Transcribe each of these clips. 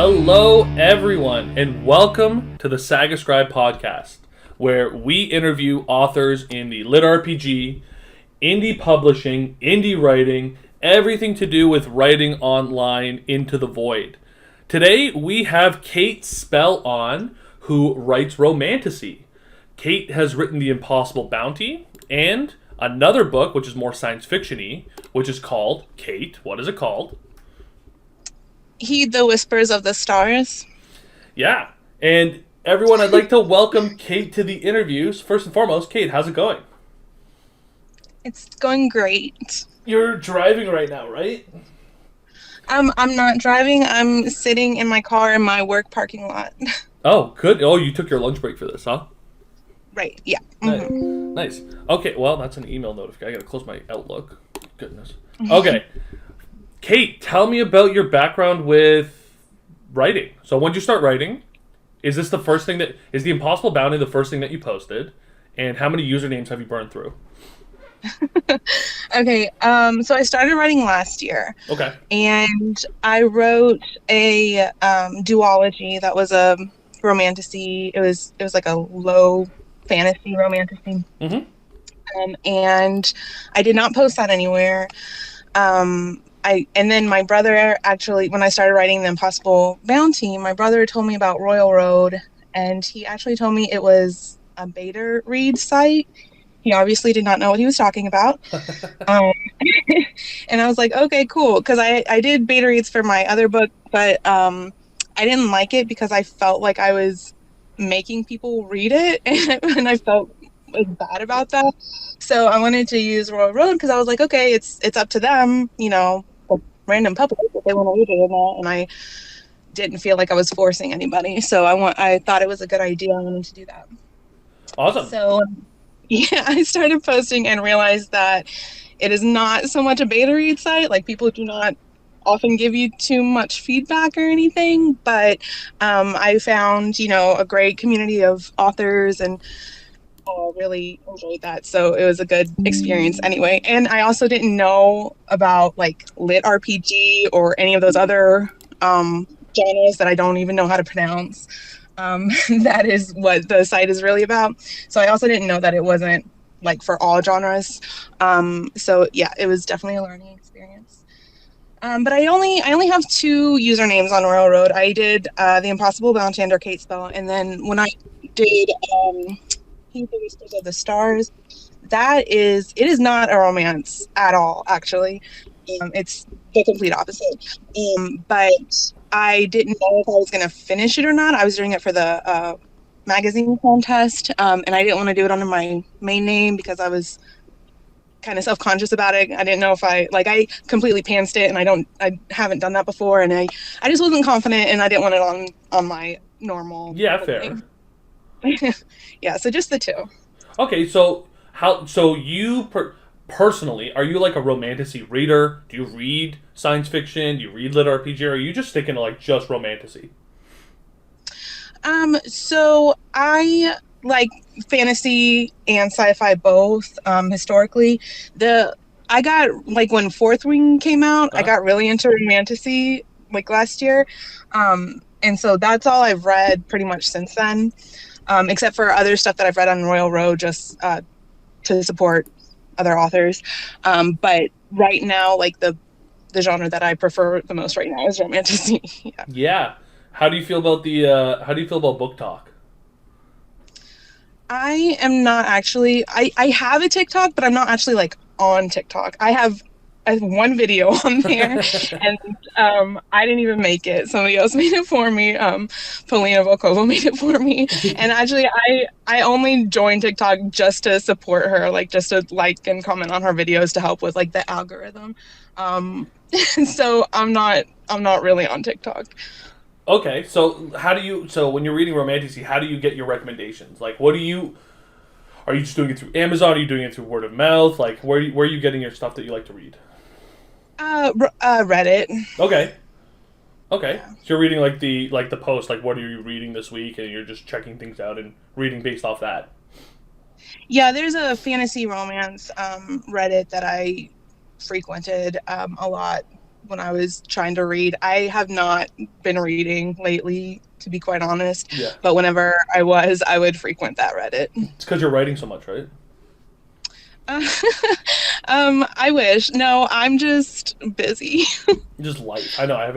Hello, everyone, and welcome to the Saga Scribe podcast, where we interview authors in the lit RPG, indie publishing, indie writing, everything to do with writing online into the void. Today, we have Kate Spell on, who writes Romantasy. Kate has written The Impossible Bounty and another book, which is more science fiction-y, which is called, Kate, what is it called? Heed the Whispers of the Stars. Yeah. And everyone, I'd like to welcome Kate to the interviews. First and foremost, Kate, how's it going? It's going great. You're driving right now, right? I'm not driving. I'm sitting in my car in my work parking lot. Oh, good. Oh, you took your lunch break for this, huh? Right, yeah. Nice. Nice. Okay, well, that's an email notification. I gotta close my Outlook. Goodness. Okay. Kate, tell me about your background with writing. So when did you start writing? Is this the first thing is The Impossible Bounty the first thing that you posted? And how many usernames have you burned through? Okay, so I started writing last year. Okay. And I wrote a duology that was a romantasy. It was like a low fantasy romantasy. And I did not post that anywhere. And then my brother actually, when I started writing The Impossible Bounty, my brother told me about Royal Road, and he actually told me it was a beta read site. He obviously did not know what he was talking about. And I was like, okay, cool. Because I did beta reads for my other book, but I didn't like it because I felt like I was making people read it, and I felt bad about that. So I wanted to use Royal Road because I was like, okay, it's up to them, the random public, if they want to read it or not. And I didn't feel like I was forcing anybody. So I thought it was a good idea. I wanted to do that. Awesome. So yeah, I started posting and realized that it is not so much a beta read site. Like, people do not often give you too much feedback or anything, but I found, a great community of authors, and really enjoyed that. So it was a good experience anyway. And I also didn't know about like lit RPG or any of those other genres that I don't even know how to pronounce. That is what the site is really about. So I also didn't know that it wasn't like for all genres. So yeah, it was definitely a learning experience. But I only have two usernames on Royal Road. I did The Impossible Bounty under Kate Spell, and then when I did Heed the Whispers of the Stars, it is not a romance at all, actually. It's the complete opposite. But I didn't know if I was going to finish it or not. I was doing it for the magazine contest, and I didn't want to do it under my main name because I was kind of self-conscious about it. I didn't know if I completely pantsed it, and I haven't done that before, and I just wasn't confident, and I didn't want it on my normal. Yeah, fair. Yeah, so just the two. Okay, so you personally, are you like a romantasy reader? Do you read science fiction? Do you read lit RPG? Or are you just sticking to like just romantasy? So I like fantasy and sci-fi both. Historically, I got like when Fourth Wing came out, I got really into romantasy like last year, and so that's all I've read pretty much since then. Except for other stuff that I've read on Royal Road just to support other authors. But right now, like the genre that I prefer the most right now is romantasy. Yeah. Yeah. How do you feel about book talk? I am not actually. I have a TikTok, but I'm not actually like on TikTok. I have one video on there, and I didn't even make it. Somebody else made it for me. Polina Volkova made it for me. And actually, I only joined TikTok just to support her, like just to like and comment on her videos to help with like the algorithm. So I'm not really on TikTok. Okay, so when you're reading romantasy, how do you get your recommendations? Like, are you just doing it through Amazon? Are you doing it through word of mouth? Like, where are you getting your stuff that you like to read? Reddit. Okay. Yeah. So you're reading like the post, like what are you reading this week, and you're just checking things out and reading based off that. Yeah, there's a fantasy romance Reddit that I frequented a lot when I was trying to read. I have not been reading lately, to be quite honest. Yeah. But whenever I was, I would frequent that Reddit. It's because you're writing so much, right? Uh, I wish. No, I'm just busy. Just life. I know. I've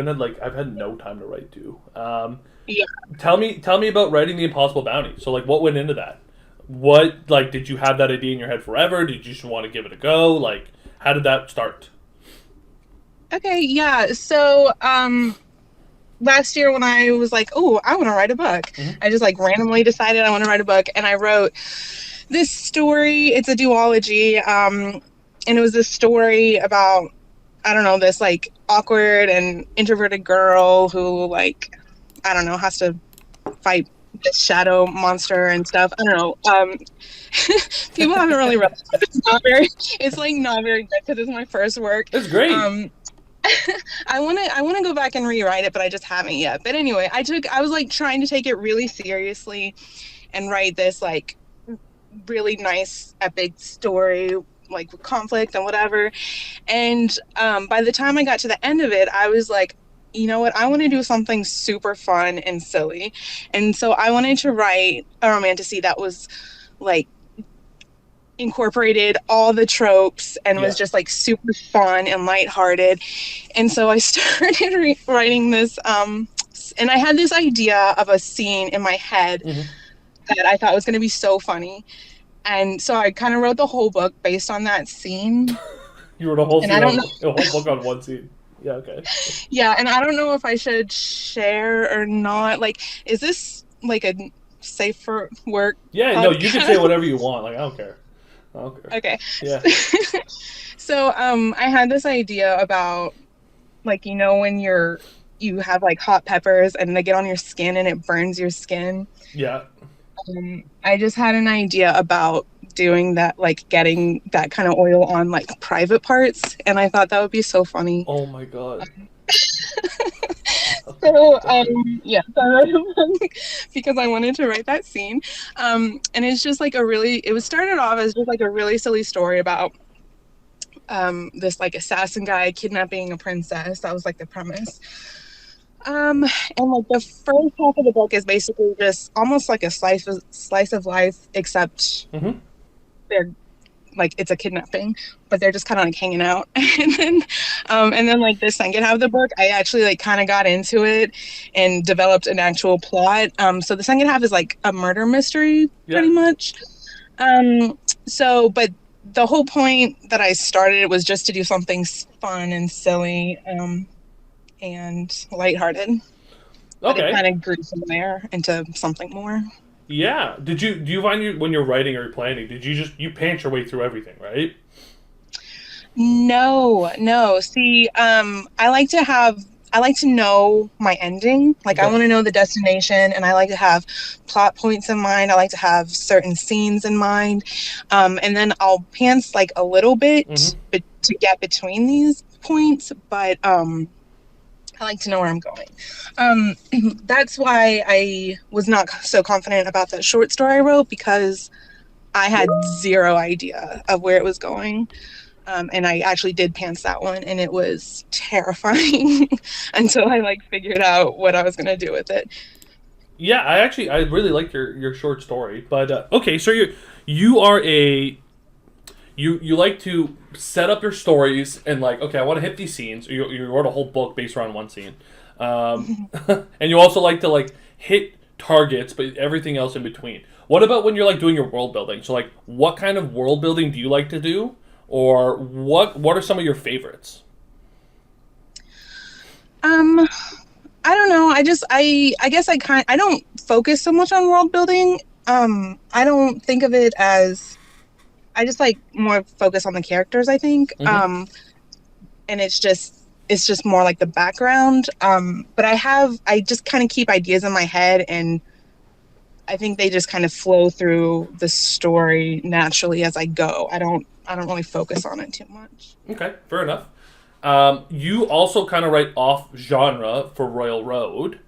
had no time to write too. Yeah. Tell me about writing the Impossible Bounty. So like, what went into that? What like did you have that idea in your head forever? Did you just want to give it a go? Like, how did that start? Okay, yeah. So, last year when I was like, oh, I want to write a book, Mm-hmm. I just like randomly decided I want to write a book, and I wrote this story. It's a duology, and it was this story about, I don't know, this like awkward and introverted girl who like, I don't know, has to fight this shadow monster and stuff. I don't know. People haven't really read it. It's like not very good because it's my first work. It's great. I want to go back and rewrite it, but I just haven't yet. But anyway, I was like trying to take it really seriously and write this like really nice epic story, like with conflict and whatever. And by the time I got to the end of it, I was like, you know what, I want to do something super fun and silly. And so I wanted to write a romantasy that was like incorporated all the tropes and was just like super fun and lighthearted. And so I started writing this, and I had this idea of a scene in my head that I thought was going to be so funny. And so I kind of wrote the whole book based on that scene. You wrote a whole And scene I don't a whole book on one scene. Yeah, okay. Yeah, and I don't know if I should share or not. Like, is this like a safe for work Yeah, no, you can say whatever you want. Like, I don't care. Okay. Yeah. So I had this idea about, like, you know, when you have like hot peppers and they get on your skin and it burns your skin. Yeah. I just had an idea about doing that, like getting that kind of oil on like private parts, and I thought that would be so funny. Oh my god. So yeah, so I wrote a book because I wanted to write that scene, and it's just like it was started off as just like a really silly story about this like assassin guy kidnapping a princess. That was like the premise. And like the first half of the book is basically just almost like a slice of life, except they're like, it's a kidnapping, but they're just kind of like hanging out. And then like the second half of the book, I actually like kind of got into it and developed an actual plot. So the second half is like a murder mystery, pretty much. But the whole point that I started was just to do something fun and silly, and lighthearted. But it kind of grew from there into something more. Yeah. Do you find when you're writing or planning, you pant your way through everything, right? No. See, I like to know my ending. Like, I want to know the destination, and I like to have plot points in mind. I like to have certain scenes in mind. And then I'll pants like a little bit to get between these points, but I like to know where I'm going. That's why I was not so confident about that short story I wrote, because I had zero idea of where it was going. And I actually did pants that one, and it was terrifying until I like figured out what I was going to do with it. Yeah, I really liked your short story. But okay, so you are you like to set up your stories and like, okay, I want to hit these scenes. You wrote a whole book based around one scene, and you also like to like hit targets, but everything else in between. What about when you're like doing your world building? So like, what kind of world building do you like to do, or what are some of your favorites? I don't know. I guess I don't focus so much on world building. I don't think of it as. I just like more focus on the characters, I think. And it's just more like the background. But I just kind of keep ideas in my head, and I think they just kind of flow through the story naturally as I go. I don't really focus on it too much. Okay, fair enough. You also kind of write off genre for Royal Road.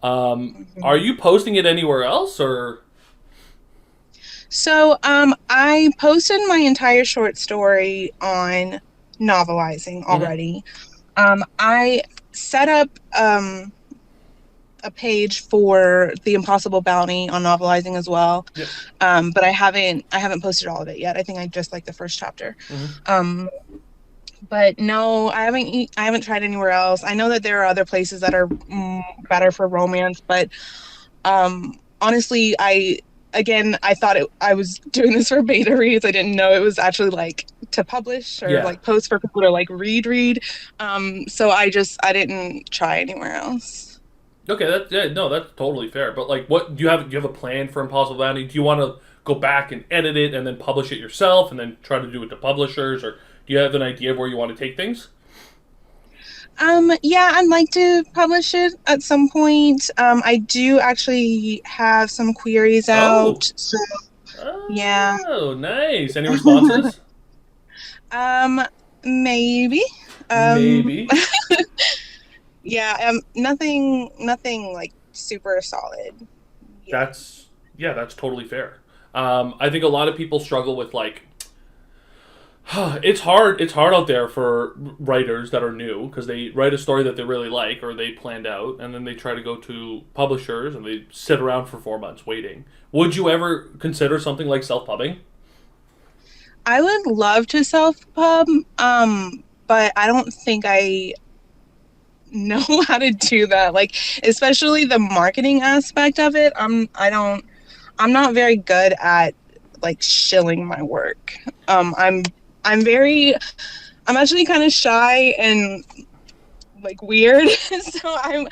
Are you posting it anywhere else, or? So I posted my entire short story on Novelizing already. I set up a page for the Impossible Bounty on novelizing as well, Yep. but I haven't posted all of it yet. I think I just like the first chapter. Hmm. Um, but no, I haven't tried anywhere else. I know that there are other places that are better for romance, but honestly, I thought I was doing this for beta reads. I didn't know it was actually like to publish or Yeah. like post for people to like read. So I didn't try anywhere else. Okay. That's yeah. No, that's totally fair. But like, what do you have? Do you have a plan for Impossible Bounty? Do you want to go back and edit it and then publish it yourself, and then try to do it to publishers, or do you have an idea of where you want to take things? Yeah, I'd like to publish it at some point. I do actually have some queries Oh. out, so yeah. Oh, nice. Any responses? Um, Maybe. Um, Maybe. yeah, nothing like super solid yet. That's yeah, that's totally fair. I think a lot of people struggle with like it's hard. It's hard out there for writers that are new because they write a story that they really like or they planned out, and then they try to go to publishers and they sit around for 4 months waiting. Would you ever consider something like self-pubbing? I would love to self-pub, but I don't think I know how to do that. Like, especially the marketing aspect of it. I'm not very good at like shilling my work. I'm very I'm actually kind of shy and like weird. So I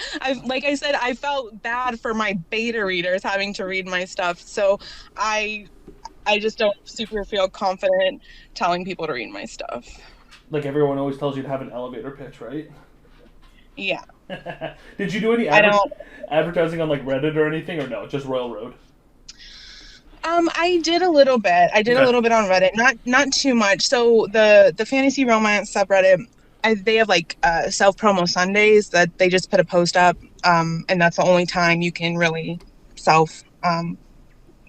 like I said, I felt bad for my beta readers having to read my stuff. So I I just don't super feel confident telling people to read my stuff. Like everyone always tells you to have an elevator pitch, right? Yeah. Did you do any I don't advertising on like Reddit or anything, or no? Just Royal Road. I did a little bit. I did a Okay. little bit on Reddit, not too much. So the fantasy romance subreddit, they have like self promo Sundays that they just put a post up, and that's the only time you can really self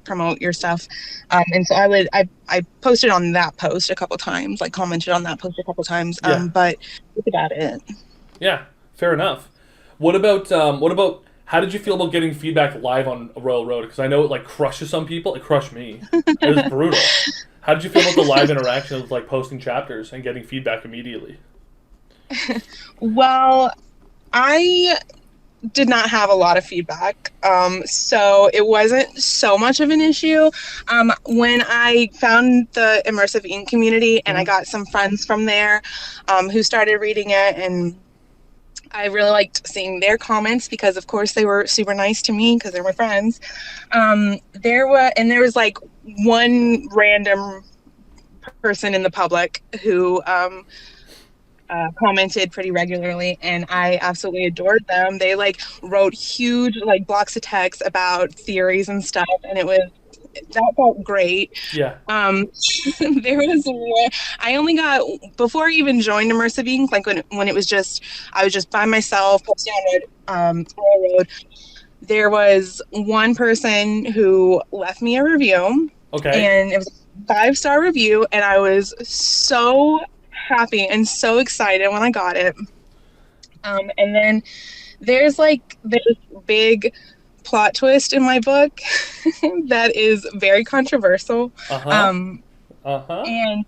promote your stuff. And so I posted on that post a couple times, like commented on that post a couple times. Yeah. But that's about it. Yeah. Fair enough. What about how did you feel about getting feedback live on Royal Road? Because I know it like crushes some people. It crushed me. It was brutal. How did you feel about the live interaction of like posting chapters and getting feedback immediately? Well, I did not have a lot of feedback. So it wasn't so much of an issue. When I found the Immersive Ink community and I Hmm. got some friends from there who started reading it, and I really liked seeing their comments because, of course, they were super nice to me because they're my friends. There was like one random person in the public who commented pretty regularly, and I absolutely adored them. They like wrote huge like blocks of text about theories and stuff, and that felt great. Yeah. Um, there was one, I only got before I even joined Immersive Ink, like when it was just I was just by myself posting on Royal Road. There was one person who left me a review, Okay. and it was a 5-star review, and I was so happy and so excited when I got it. And then there's like this big plot twist in my book that is very controversial. Uh huh. Um, Uh huh. and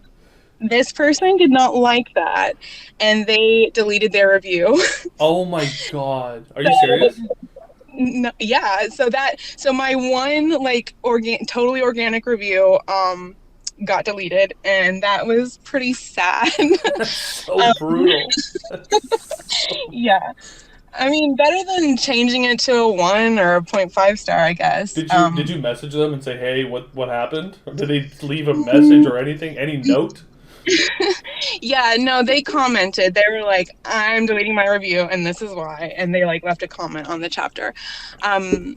this person did not like that, and they deleted their review. Oh my god. Are you So serious? no, yeah, so my one like totally organic review got deleted, and that was pretty sad. That's so um, brutal. That's so... yeah, I mean, better than changing it to a 1 or a 0.5 star, I guess. Did you message them and say, hey, what happened? Or did they leave a message or anything? Any note? Yeah, no, they commented. They were like, I'm deleting my review, and this is why. And they like left a comment on the chapter. Um,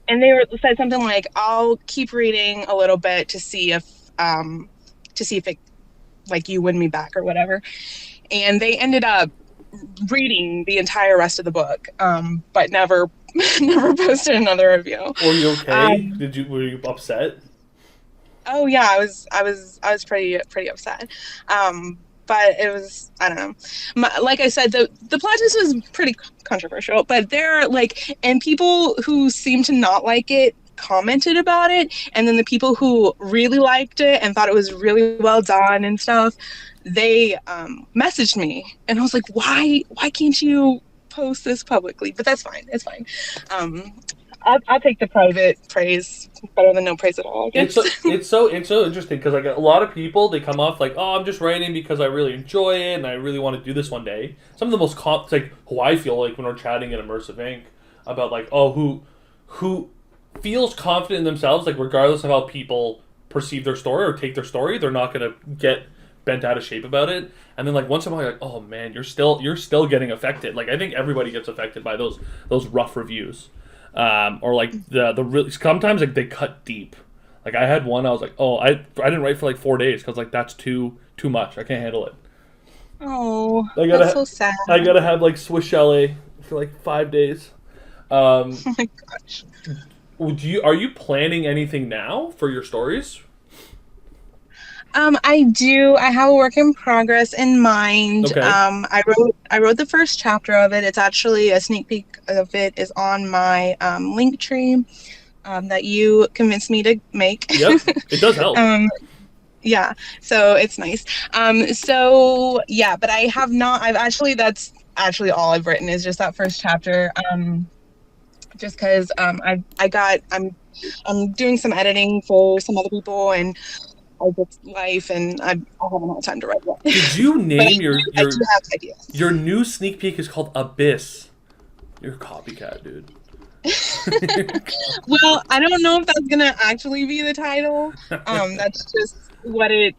and said something like, I'll keep reading a little bit to see if it like you win me back or whatever. And they ended up reading the entire rest of the book, but never never posted another review. Were you okay? Um, Were you upset? oh yeah, I was pretty upset. but it was, I don't know. Like I said, the plot twist was pretty controversial, but there are like, and people who seem to not like it commented about it, and then the people who really liked it and thought it was really well done and stuff, they messaged me, and I was like, why can't you post this publicly? But that's fine. It's fine. I'll take the private praise better than no praise at all, I guess. It's so interesting because like a lot of people, they come off like, oh, I'm just writing because I really enjoy it and I really want to do this one day. Some of the most like who I feel like when we're chatting in Immersive Inc. about like, oh, who feels confident in themselves, like regardless of how people perceive their story or take their story, they're not gonna get bent out of shape about it. And then like once in a while, you're like, oh man, you're still getting affected. Like I think everybody gets affected by those rough reviews. Or like the really, sometimes like they cut deep. Like I had one, I was like, oh, I didn't write for like 4 days because like that's too much. I can't handle it. Oh, that's so sad. I gotta have like Swiss chalet for like 5 days. Oh my gosh. Are you planning anything now for your stories? I do. I have a work in progress in mind. Okay. I wrote the first chapter of it. It's actually a sneak peek of it is on my link tree that you convinced me to make. Yep, it does help. Yeah, so it's nice. So yeah, but I have not. That's actually all I've written is just that first chapter. Just because I'm doing some editing for some other people and. I just life and I haven't had time to write yet. Did you name I do have ideas. Your new sneak peek is called Abyss. You're a copycat, dude. Well, I don't know if that's gonna actually be the title. That's just what it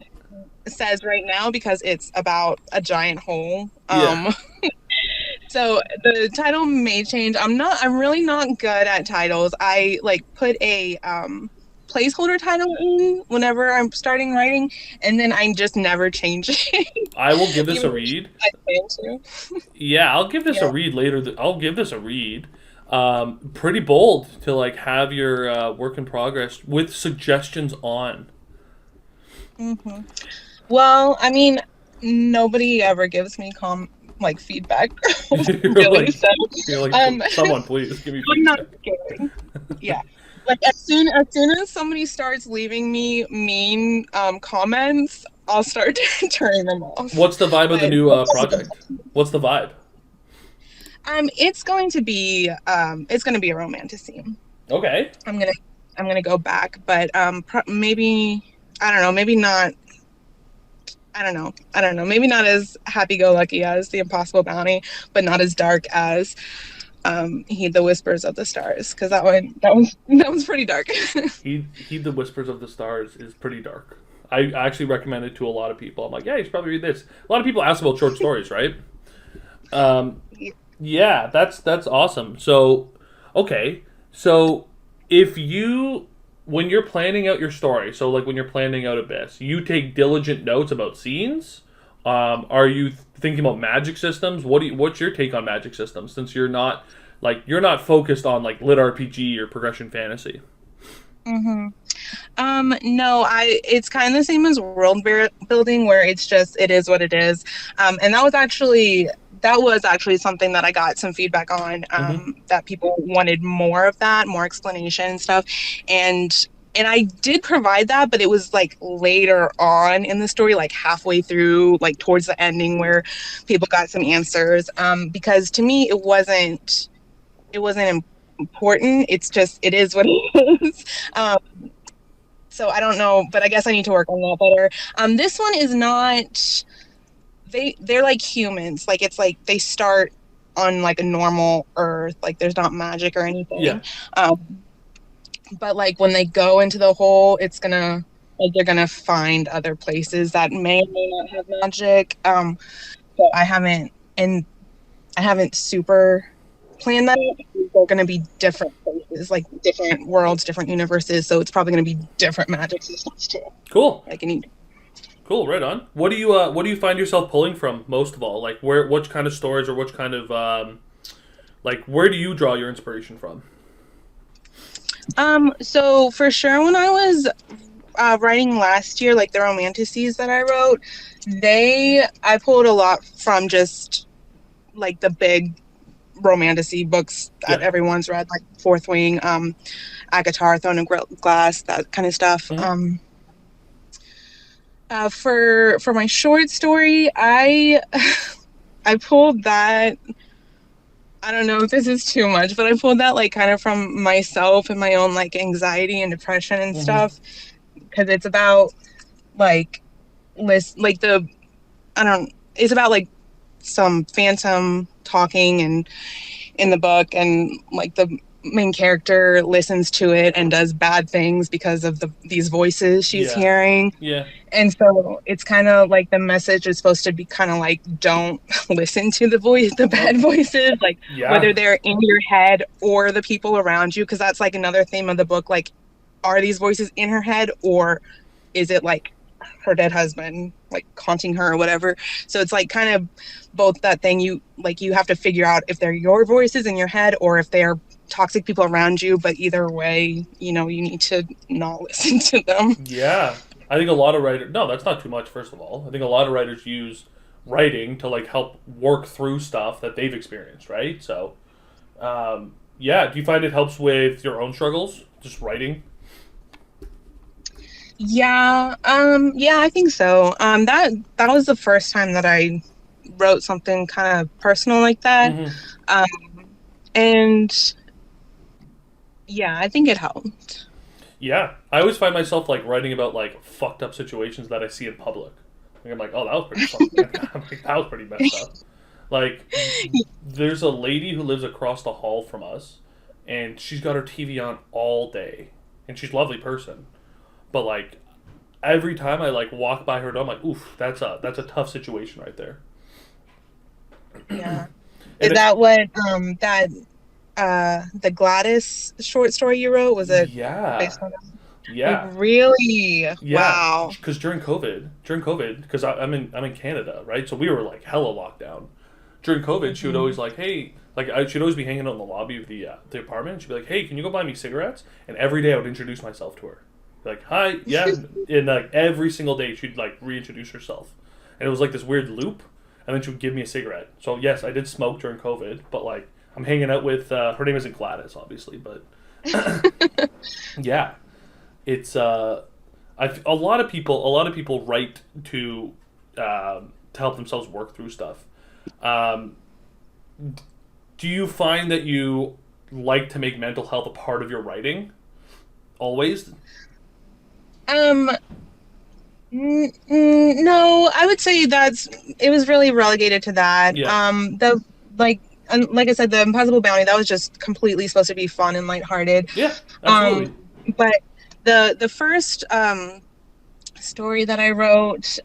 says right now because it's about a giant hole. Yeah. So the title may change. I'm really not good at titles. I like put a placeholder title in whenever I'm starting writing, and then I just never change it. I will give this a read. I plan to. Yeah, I'll give this a read later. I'll give this a read. Pretty bold to like have your work in progress with suggestions on. Mm-hmm. Well, I mean, nobody ever gives me feedback. Really, you're like, someone please give me feedback. I'm not kidding. Yeah. Like as soon as somebody starts leaving me mean comments, I'll start turning them off. What's the vibe of the new project? What's the vibe? It's going to be a romantasy. Okay. I'm gonna go back, but maybe I don't know. Maybe not. I don't know. Maybe not as happy-go-lucky as The Impossible Bounty, but not as dark as. Heed the Whispers of the Stars, because that was pretty dark. Heed the Whispers of the Stars is pretty dark. I actually recommend it to a lot of people. I'm like, yeah, you should probably read this. A lot of people ask about short stories, right? Yeah, that's awesome. So, okay, so when you're planning out your story, so like when you're planning out Abyss, you take diligent notes about scenes. Are you thinking about magic systems? What's your take on magic systems? Since you're not focused on like lit RPG or progression fantasy. Mm-hmm. No, it's kind of the same as world building, where it is what it is. And that was actually something that I got some feedback on. That people wanted more of that, more explanation and stuff, and I did provide that, but it was like later on in the story, like halfway through, like towards the ending, where people got some answers. Because to me, it wasn't important. It's just, it is what it is. So I don't know, but I guess I need to work on that better. This one is not. They're like humans. Like it's like they start on like a normal Earth. Like there's not magic or anything. Yeah. But like when they go into the hole, they're gonna find other places that may or may not have magic. But I haven't super planned that. They're gonna be different places, like different worlds, different universes. So it's probably gonna be different magic systems too. Cool. Like Cool. Right on. What do you find yourself pulling from most of all? Like what kind of stories or what kind of where do you draw your inspiration from? So for sure, when I was writing last year, like the Romantasies that I wrote, I pulled a lot from just like the big Romantasy books that Yeah. everyone's read, like Fourth Wing, Agatar, Throne of Glass, that kind of stuff. Hmm. For my short story, I pulled that. I don't know if this is too much, but I pulled that like kind of from myself and my own like anxiety and depression and Hmm. stuff, because it's about like like the I don't it's about like some phantom talking and in the book, and like the main character listens to it and does bad things because of these voices she's Yeah. hearing. Yeah. And so it's kind of like the message is supposed to be kind of like, don't listen to the bad Oh, voices, like whether yeah. they're in your head or the people around you. Cause that's like another theme of the book. Like, are these voices in her head, or is it like her dead husband, like haunting her or whatever? So it's like kind of both that thing. You have to figure out if they're your voices in your head or if they're toxic people around you. But either way, you need to not listen to them. Yeah. I think a lot of writers. No, that's not too much. First of all, I think a lot of writers use writing to like help work through stuff that they've experienced, right? So, yeah. Do you find it helps with your own struggles? Just writing. Yeah, I think so. That was the first time that I wrote something kind of personal like that. Hmm. Um, and yeah, I think it helped. Yeah. I always find myself like writing about like fucked up situations that I see in public. Like, I'm like, oh, that was pretty fucked. I'm like, that was pretty messed up. Like, there's a lady who lives across the hall from us, and she's got her TV on all day, and she's a lovely person. But like, every time I like walk by her door, I'm like, oof, that's a tough situation right there. Yeah. Is And that what that the Gladys short story you wrote, was it yeah, based on that? yeah, Really? yeah. Wow. Because during COVID, because I'm in Canada, right? So we were like hella locked down. During COVID, she would always Mhm. like, hey, she'd always be hanging out in the lobby of the apartment. And she'd be like, hey, can you go buy me cigarettes? And every day I would introduce myself to her. Be like, hi, yeah. And like every single day she'd like reintroduce herself, and it was like this weird loop. And then she would give me a cigarette. So yes, I did smoke during COVID, but like I'm hanging out with her name isn't Gladys, obviously, but yeah, it's a lot of people write to help themselves work through stuff. Um, do you find that you like to make mental health a part of your writing? Always? Um, no, I would say it was really relegated to that. Yeah. The like like I said, the Impossible Bounty, that was just completely supposed to be fun and lighthearted. Yeah, Um, absolutely. but the first story that I wrote,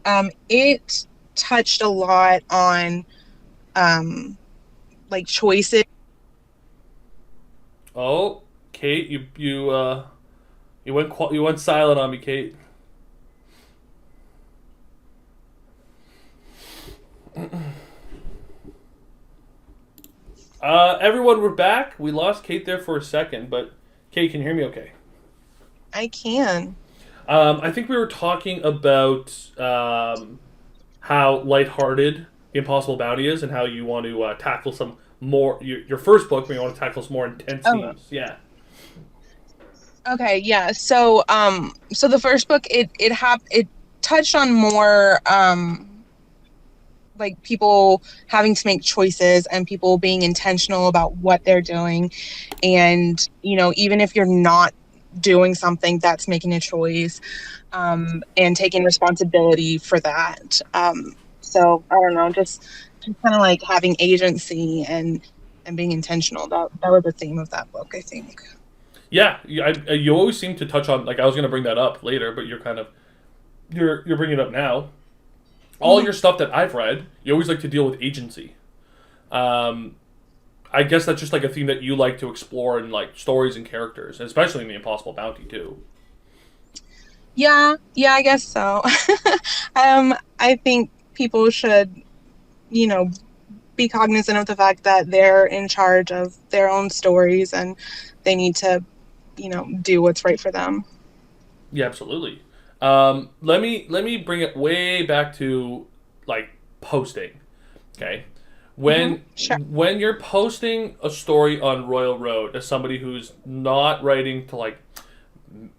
it touched a lot on um like choices. Oh, Kate, you went silent on me, Kate. Everyone, we're back. We lost Kate there for a second, but Kate, can you hear me okay? I can. I think we were talking about how lighthearted the Impossible Bounty is, and how you want to tackle some more your first book, where you want to tackle some more intense Oh, themes. Yeah. okay, yeah. So the first book, it touched on more like people having to make choices and people being intentional about what they're doing, and even if you're not doing something, that's making a choice, and taking responsibility for that. So I don't know, just kind of like having agency and being intentional. That was the theme of that book, I think. Yeah, you always seem to touch on, like, I was going to bring that up later, but you're bringing it up now. All Mhm. your stuff that I've read, you always like to deal with agency. Um, I guess that's just like a theme that you like to explore in like stories and characters, and especially in the Impossible Bounty too. Yeah, I guess so. I think people should, you know, be cognizant of the fact that they're in charge of their own stories and they need to, do what's right for them. Yeah, absolutely. Let me bring it way back to like posting. Okay, when Sure. when you're posting a story on Royal Road as somebody who's not writing to like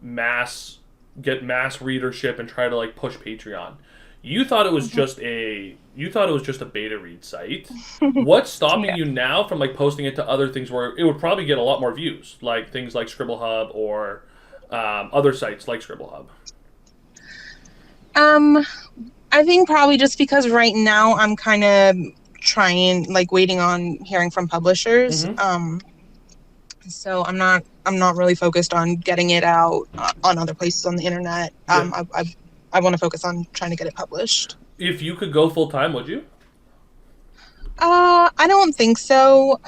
mass get mass readership and try to like push Patreon, you thought it was just a beta read site. What's stopping Yeah. you now from like posting it to other things where it would probably get a lot more views, like things like Scribble Hub or other sites like Scribble Hub? Um, I think probably just because right now I'm kind of trying, like, waiting on hearing from publishers. Mm-hmm. So I'm not really focused on getting it out on other places on the internet. Yeah. I want to focus on trying to get it published. If you could go full time, would you? I don't think so.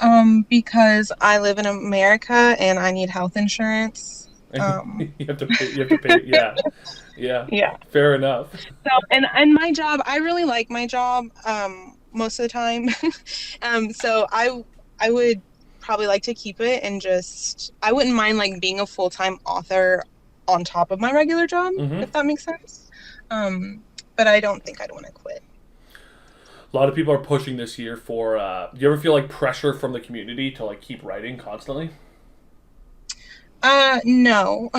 Because I live in America and I need health insurance. You have to pay. You have to pay. Yeah, yeah. Yeah. Fair enough. So and my job, I really like my job. Most of the time. So I would probably like to keep it and just I wouldn't mind like being a full-time author on top of my regular job, Mm-hmm. if that makes sense. But I don't think I'd want to quit. A lot of people are pushing this year for. Do you ever feel like pressure from the community to like keep writing constantly? No.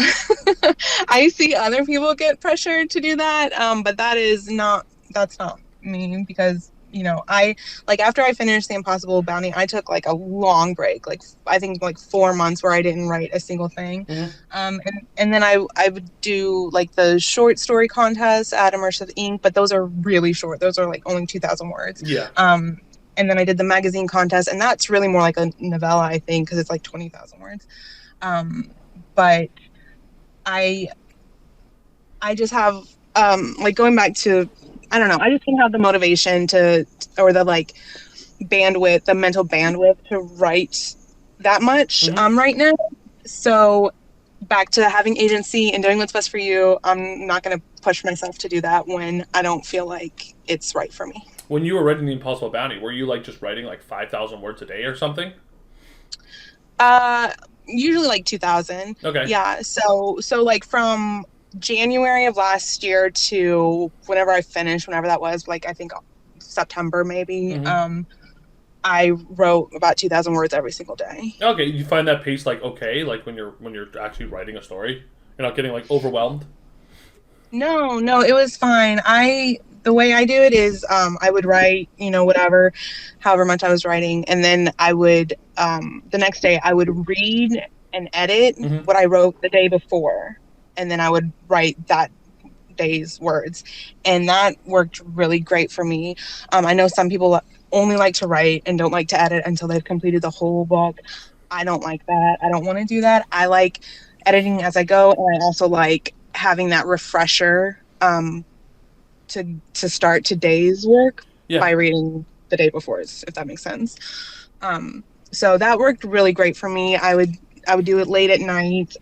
I see other people get pressured to do that, but that's not me because, I, like, after I finished The Impossible Bounty, I took, like, a long break, like, I think, like, 4 months where I didn't write a single thing. Mm-hmm. And then I would do, like, the short story contests at Immersive Ink, but those are really short. Those are, like, only 2,000 words. Yeah. And then I did the magazine contest, and that's really more like a novella, I think, because it's, like, 20,000 words. But I just have like going back to I don't know, I just didn't have the motivation or the like bandwidth, the mental bandwidth to write that much Mm-hmm. right now. So back to having agency and doing what's best for you. I'm not going to push myself to do that when I don't feel like it's right for me. When you were writing The Impossible Bounty, were you like just writing like 5,000 words a day or something? Usually like 2000. Okay. Yeah. So like from January of last year to whenever I finished, whenever that was, like I think September maybe. Mm-hmm. I wrote about 2,000 words every single day. Okay. You find that pace like okay, like when you're actually writing a story, you're not getting like overwhelmed. No, it was fine. The way I do it is I would write, whatever, however much I was writing, and then I would the next day I would read and edit Mm-hmm. what I wrote the day before, and then I would write that day's words, and that worked really great for me. I know some people only like to write and don't like to edit until they've completed the whole book. I don't like that. I don't want to do that. I like editing as I go, and I also like having that refresher to start today's work Yeah. by reading the day before, if that makes sense. So that worked really great for me. I would do it late at night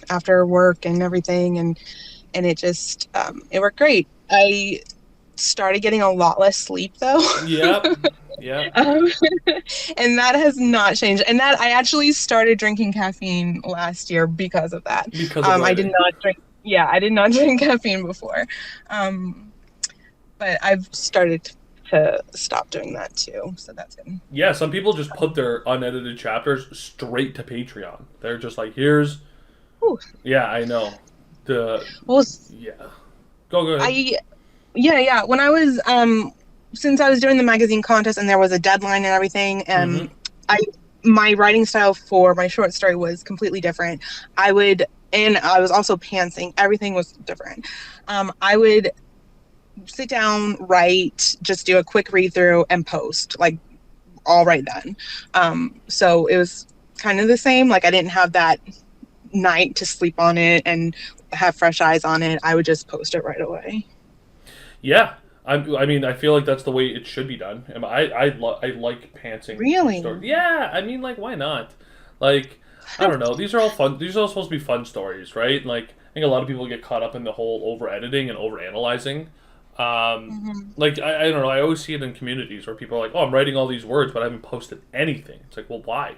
after work and everything, and it just it worked great. I started getting a lot less sleep though. Yep. Yeah. And that has not changed. And that I actually started drinking caffeine last year because of that. Because of I did writing. not drink. Yeah, I did not drink caffeine before, but I've started to stop doing that too. So that's good. Yeah, some people just put their unedited chapters straight to Patreon. They're just like, here's. Ooh. Yeah, I know. Well, Yeah. Go ahead. yeah. When I was since I was doing the magazine contest and there was a deadline and everything, Mm-hmm. my writing style for my short story was completely different. I was also pantsing. Everything was different. I would sit down, write, just do a quick read through and post, like all right then. So it was kind of the same. Like I didn't have that night to sleep on it and have fresh eyes on it. I would just post it right away. Yeah. I mean, I feel like that's the way it should be done. I like pantsing. Really? Stories. Yeah, I mean, like, why not? Like, I don't know. These are all fun. These are all supposed to be fun stories, right? Like, I think a lot of people get caught up in the whole over editing and over analyzing. Like, I don't know. I always see it in communities where people are like, "Oh, I'm writing all these words, but I haven't posted anything." It's like, well, why?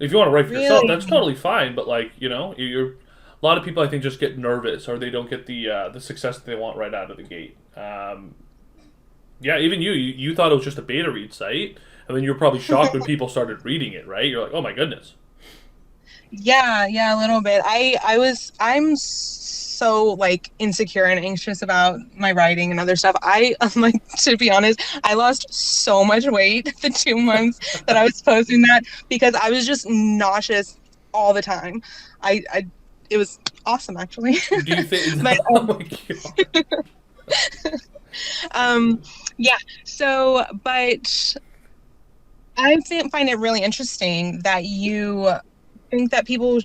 If you want to write for yourself, Really? that's totally fine. But like, you're a lot of people I think just get nervous or they don't get the success that they want right out of the gate. Yeah, even you thought it was just a beta read site, and then you were probably shocked when people started reading it, right? You're like, oh my goodness. Yeah, a little bit. I'm so like insecure and anxious about my writing and other stuff. I'm like, to be honest, I lost so much weight the 2 months that I was posting that because I was just nauseous all the time. I it was awesome actually. Do you think? But Oh my god. um yeah, so but find it really interesting that you think that people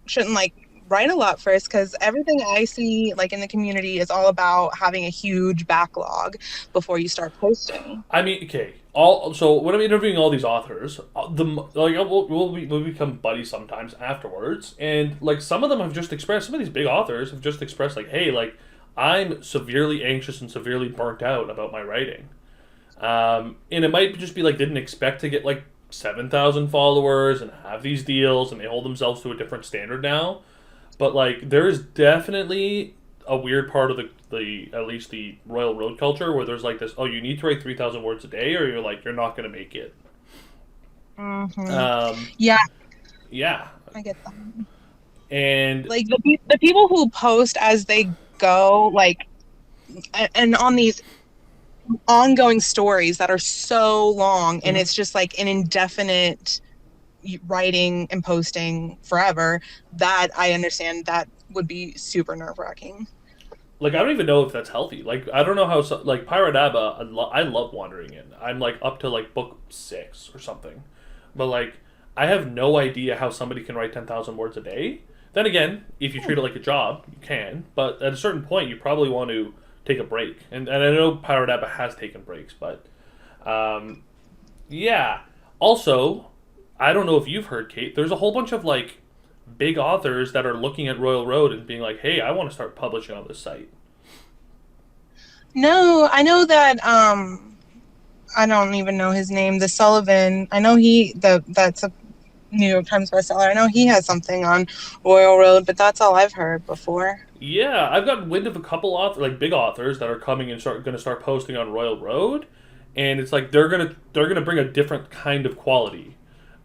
shouldn't like write a lot first, because everything I see like in the community is all about having a huge backlog before you start posting. I mean, okay. All so when I'm interviewing all these authors, we'll become buddies sometimes afterwards, and like some of them have just expressed. Some of these big authors have just expressed like, "Hey, like I'm severely anxious and severely burnt out about my writing," and it might just be like didn't expect to get like 7,000 followers and have these deals, and they hold themselves to a different standard now. But like there is definitely a weird part of the at least the Royal Road culture where there's like this, oh, you need to write 3,000 words a day or you're not going to make it. Yeah, Yeah. I get that. And Like the people who post as they go, like, and on these ongoing stories that are so long, and it's just like an indefinite writing and posting forever, that I understand that would be super nerve-wracking. like I don't even know if that's healthy. Like I don't know how like Pirate Abba, I love wandering in. I'm like up to like book 6 or something. But like I have no idea how somebody can write 10,000 words a day. Then again, if you treat it like a job, you can. But at a certain point, you probably want to take a break. And I know Pirate Abba has taken breaks, but yeah. Also, I don't know if you've heard, Kate. There's a whole bunch of like big authors that are looking at Royal Road and being like, "Hey, I want to start publishing on this site." No, I know that I don't even know his name. The Sullivan. I know that's a New York Times bestseller. I know he has something on Royal Road, but that's all I've heard before. Yeah, I've gotten wind of a couple authors, like big authors, that are coming and going to start posting on Royal Road, and it's like they're gonna bring a different kind of quality.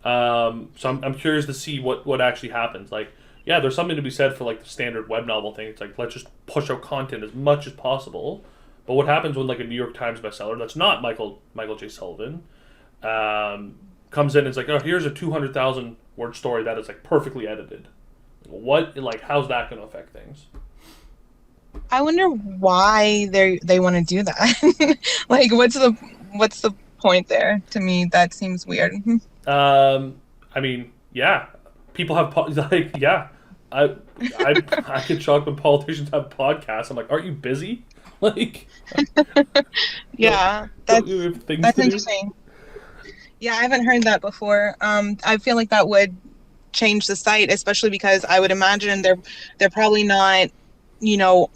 So I'm curious to see what actually happens. Like, yeah, there's something to be said for like the standard web novel thing. It's like let's just push out content as much as possible. But what happens when like a New York Times bestseller that's not Michael J. Sullivan comes in and it's like, oh, here's a 200,000 word story that is like perfectly edited. What, like, how's that going to affect things? I wonder why they want to do that. Like, what's the point there? To me, that seems weird. I mean, yeah, people have like, yeah, I get shocked when politicians have podcasts. I'm like, aren't you busy? Like, Yeah, don't you have things that's to do? interesting. Yeah, I haven't heard that before. I feel like that would change the site, especially because I would imagine they're probably not,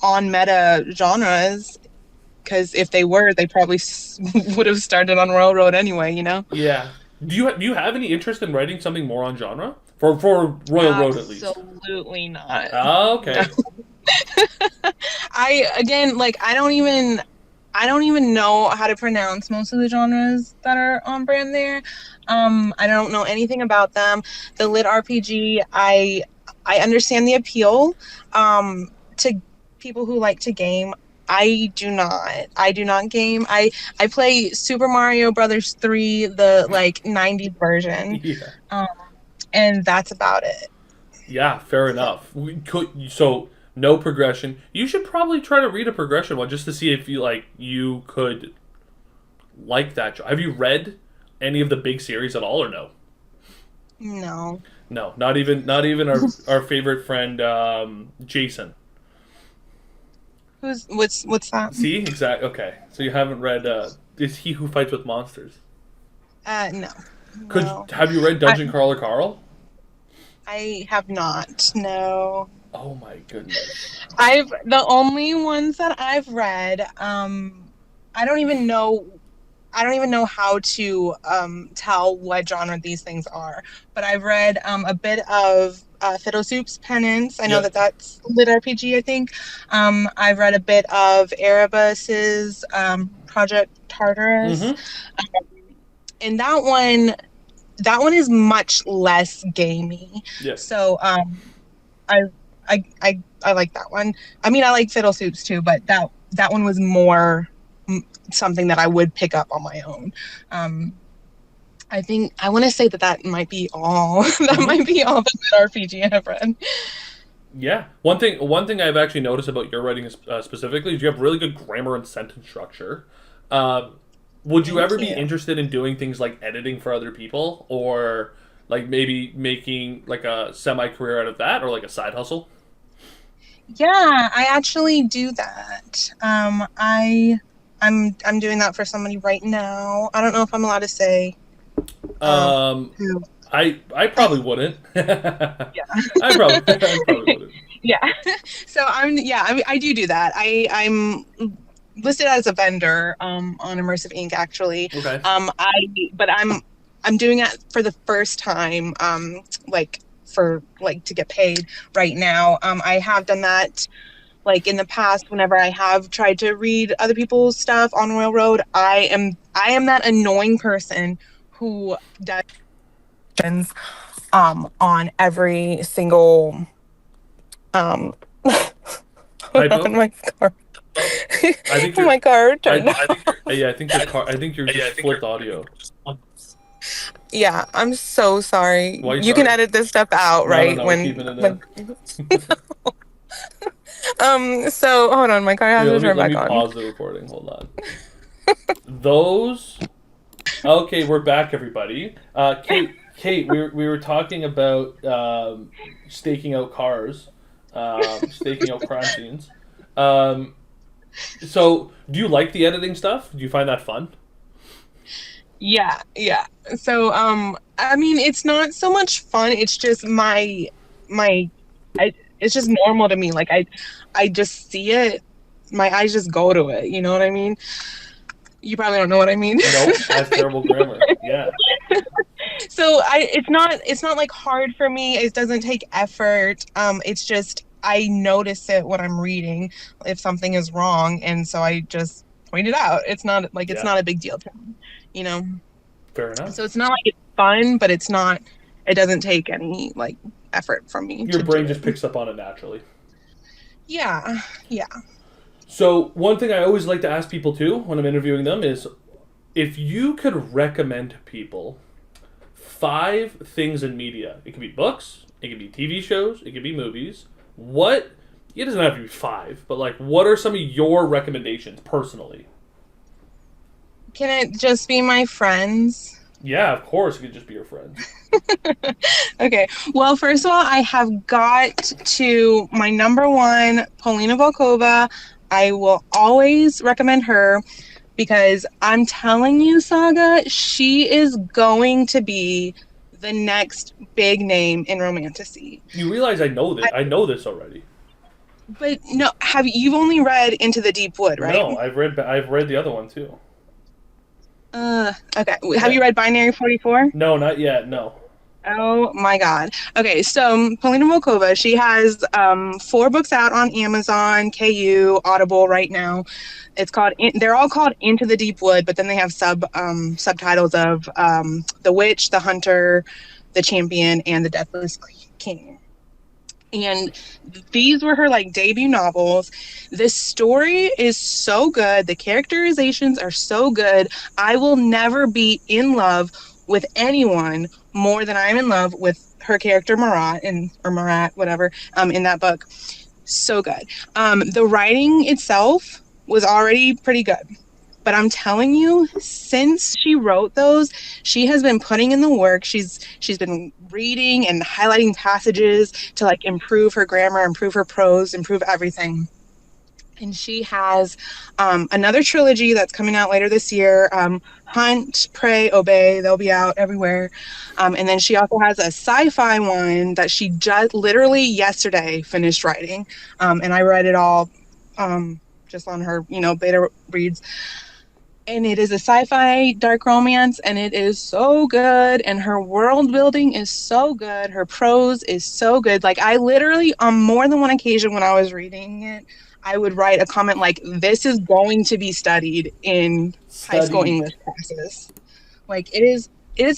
on meta genres. Because if they were, they probably would have started on Royal Road anyway. Yeah. Do you have any interest in writing something more on genre for Royal Road at least? Absolutely not. Oh, okay. I don't even know how to pronounce most of the genres that are on brand there. I don't know anything about them. The lit RPG, I understand the appeal to people who like to game. I do not. I do not game. I play Super Mario Brothers 3, the like 90s version, Yeah. and that's about it. Yeah, fair enough. So no progression. You should probably try to read a progression one just to see if you could like that. Have you read any of the big series at all or no? No. No, not even our favorite friend Jason. What's that? See, exactly. Okay, so you haven't read is He Who Fights with Monsters? No. Have you read Dungeon Crawler Carl? I have not. No. Oh my goodness. The only ones that I've read, I don't even know how to tell what genre these things are. But I've read a bit of Fiddle Soup's Penance. I know Yep. that that's lit RPG, I think. I've read a bit of Erebus's Project Tartarus. Mm-hmm. And that one is much less gamey. Yep. So I I like that one. I mean, I like Fiddle Soups too, but that one was more something that I would pick up on my own. I think I want to say that might be all. That Mm-hmm. might be all the RPG I've read. Yeah. One thing I've actually noticed about your writing specifically is you have really good grammar and sentence structure. Um, would you Thank ever be you. interested in doing things like editing for other people, or like maybe making like a semi career out of that, or like a side hustle? Yeah, I actually do that. I'm doing that for somebody right now. I don't know if I'm allowed to say Um, who. I probably wouldn't. Yeah. I probably wouldn't. Yeah. So I do that. I'm listed as a vendor on Immersive Inc. actually. Okay. I but I'm doing it for the first time, like for like to get paid right now. I have done that like in the past whenever I have tried to read other people's stuff on Railroad. I am that annoying person who does on every single um hold on Typo. my car. I think you're. My car turned I off. yeah. I think your car. I think you're just flipped audio. Yeah, I'm so sorry. Why are you You can sorry? edit this stuff out, No, no, right? no. We're keeping it in. So hold on, my car has Here, to let me turn let back me on. pause the recording. Hold on. Those. Okay, we're back, everybody. Kate, we were talking about staking out cars, staking out crime scenes. Um, so, do you like the editing stuff? Do you find that fun? Yeah, yeah. So I mean it's not so much fun, it's just my it's just normal to me. Like I just see it, my eyes just go to it, you know what I mean? You probably don't know what I mean. Nope, I have terrible grammar. Yeah, So it's not like hard for me. It doesn't take effort. It's just I notice it when I'm reading if something is wrong, and so I just point it out. It's not like it's yeah, not a big deal to me, you know. fair enough. So it's not like it's fun, but it's not. It doesn't take any like effort from me Your to do brain it. just picks up on it naturally. Yeah, yeah. So, one thing I always like to ask people too when I'm interviewing them is if you could recommend people 5 things in media. It could be books, it could be TV shows, it could be movies. What it doesn't have to be 5, but like what are some of your recommendations personally? Can it just be my friends? Yeah, of course it could just be your friends. Okay. Well, first of all, I have got to my number one, Polina Volkova. I will always recommend her because I'm telling you, Saga, she is going to be the next big name in Romantasy. You realize I know this. I know this already. But no, you've only read Into the Deep Wood, right? No, I've read the other one too. Okay. Have Yeah. you read Binary 44? No, not yet. No. Oh my God. Okay, so Polina Volkova, she has 4 books out on Amazon, KU, Audible right now. They're all called Into the Deep Wood, but then they have subtitles of The Witch, The Hunter, The Champion, and The Deathless King. And these were her like debut novels. This story is so good. The characterizations are so good. I will never be in love with anyone more than I'm in love with her character Marat, whatever, in that book. So good. The writing itself was already pretty good. But I'm telling you, since she wrote those, she has been putting in the work. She's been reading and highlighting passages to like improve her grammar, improve her prose, improve everything. And she has another trilogy that's coming out later this year. Hunt, Pray, Obey. They'll be out everywhere. And then she also has a sci-fi one that she just literally yesterday finished writing. And I read it all just on her, beta reads. and it is a sci-fi dark romance, and it is so good, and her world building is so good, her prose is so good. Like, I literally, on more than one occasion when I was reading it, I would write a comment like, this is going to be studied in high school Studied. English classes. Like, it is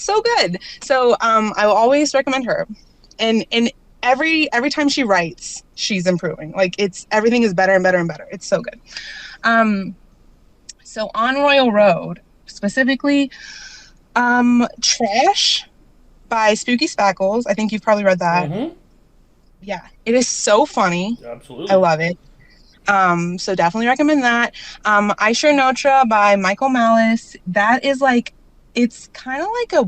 so good. So I will always recommend her. And every time she writes, she's improving. Like, it's everything is better and better and better. It's so good. So on Royal Road, specifically, Trash by Spooky Spackles. I think you've probably read that. Mm-hmm. Yeah, it is so funny. Absolutely. I love it. So definitely recommend that. I Sure Notra by Michael Malice. That is like, it's kind of like a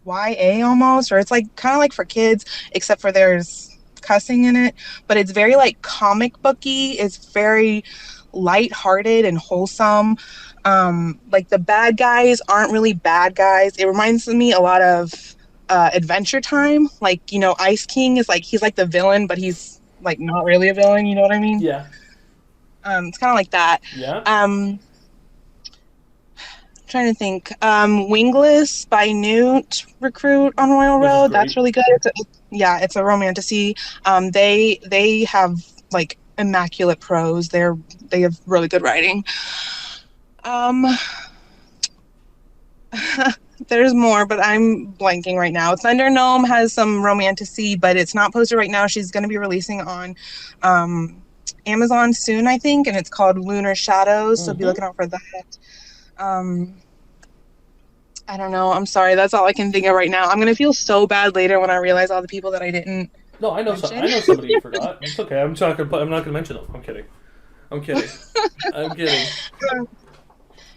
YA almost, or it's like kind of like for kids, except for there's cussing in it. But it's very like comic booky. It's very light-hearted and wholesome. Like, the bad guys aren't really bad guys. It reminds me a lot of Adventure Time. Like, you know, Ice King is like, he's like the villain, but he's like not really a villain. You know what I mean? Yeah. It's kind of like that. Yeah. Trying to think. Wingless by Newt Recruit on Royal Which is Road. great. That's really good. It's a romantasy. They have like immaculate prose. They have really good writing. There's more, but I'm blanking right now. Thunder Gnome has some romantasy, but it's not posted right now. She's going to be releasing on Amazon soon, I think, and it's called Lunar Shadows. So be looking out for that. I don't know. I'm sorry. That's all I can think of right now. I'm gonna feel so bad later when I realize all the people that I didn't. No, I know. I know somebody you forgot. It's okay. I'm not gonna mention them. I'm kidding. I'm kidding.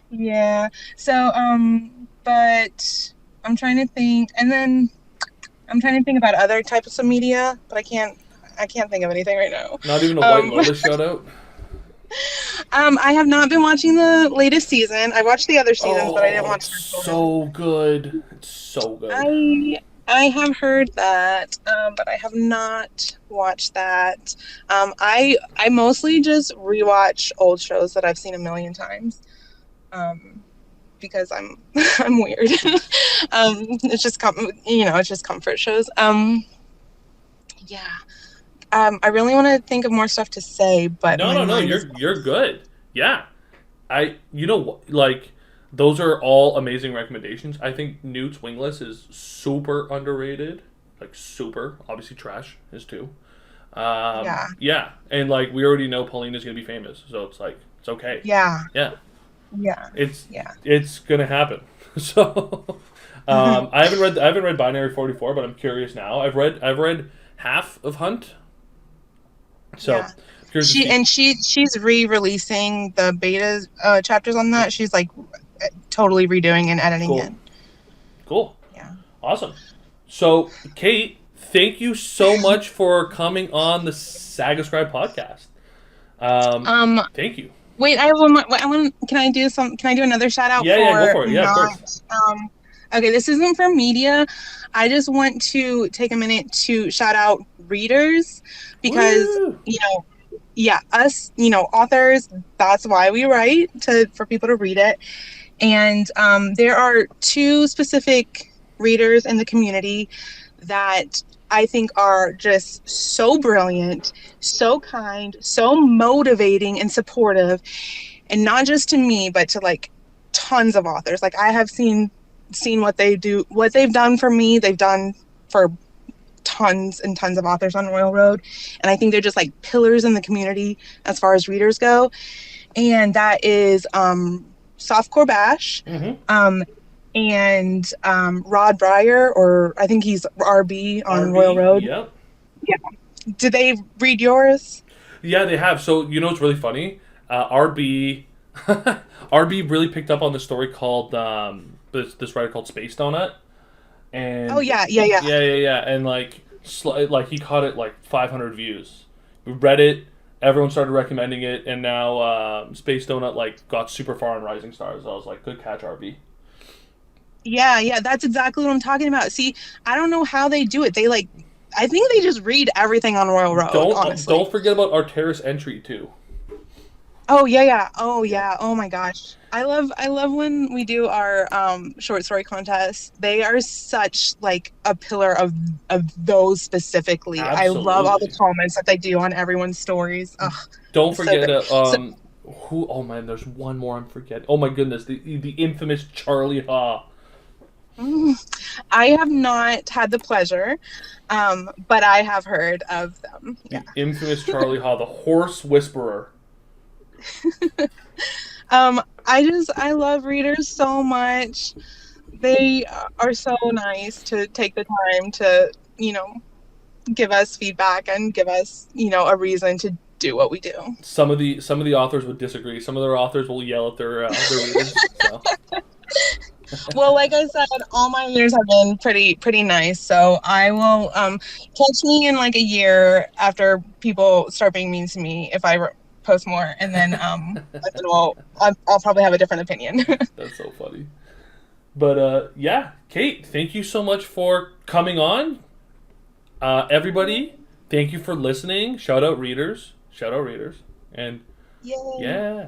Yeah. So, but I'm trying to think, and then I'm trying to think about other types of media, but I can't think of anything right now. Not even a White Lotus shout out. I have not been watching the latest season. I watched the other seasons, but I didn't watch. It's so good. It's so good. I have heard that, but I have not watched that. I mostly just rewatch old shows that I've seen a million times, because I'm I'm weird. It's just it's just comfort shows. Yeah. I really want to think of more stuff to say, but No. You're good. Yeah. Like, those are all amazing recommendations. I think Newt's Wingless is super underrated. Like, super. Obviously, Trash is too. Yeah. And, like, we already know Paulina's going to be famous. So it's like, it's okay. Yeah. Yeah. Yeah. It's going to happen. So, I haven't read Binary 44, but I'm curious now. I've read half of Hunt. So, yeah. She's re-releasing the beta chapters on that. She's like totally redoing and editing it. Cool. Yeah. Awesome. So, Kate, thank you so much for coming on the Saga Scribe podcast. Thank you. Wait, I have one more. Can I do another shout out? Yeah, go for it. Yeah, of course. Okay, this isn't for media. I just want to take a minute to shout out readers, because us, authors, that's why we write, for people to read it. And there are two specific readers in the community that I think are just so brilliant, so kind, so motivating and supportive, and not just to me, but to like tons of authors. Like, I have seen what they've done for me, they've done for tons and tons of authors on Royal Road, and I think they're just like pillars in the community as far as readers go. And that is Softcore Bash, and Rod Breyer, or I think he's RB on Royal Road. Yep. Yeah. Did they read yours? Yeah, they have. So, it's really funny. RB RB really picked up on the story called this writer called Space Donut. And yeah. And like he caught it like 500 views. We read it, everyone started recommending it, and now Space Donut like got super far on Rising Stars. I was like, good catch, RB. Yeah, that's exactly what I'm talking about. See, I don't know how they do it. I think they just read everything on Royal Road. Honestly, don't forget about Arteris Entry too. Oh yeah, yeah. Oh Yeah, yeah. Oh my gosh. I love when we do our short story contests. They are such like a pillar of those specifically. I love all the absolutely. comments that they do on everyone's stories. Ugh, Don't it's so forget good. So who. Oh man, there's one more I'm forgetting. Oh my goodness, the infamous Charlie Ha. mm, I have not had the pleasure, but I have heard of them. Yeah. The infamous Charlie Ha, the horse whisperer. I love readers so much. They are so nice to take the time to, you know, give us feedback and give us, a reason to do what we do. Some of the authors would disagree. Some of their authors will yell at their readers. So Well, like I said, all my years have been pretty nice. So I will catch me in like a year after people start being mean to me if I post more, and then I'll probably have a different opinion. that's so funny. But yeah, Kate, thank you so much for coming on. Everybody, thank you for listening. Shout out readers. Shout out readers. And Yay. yeah.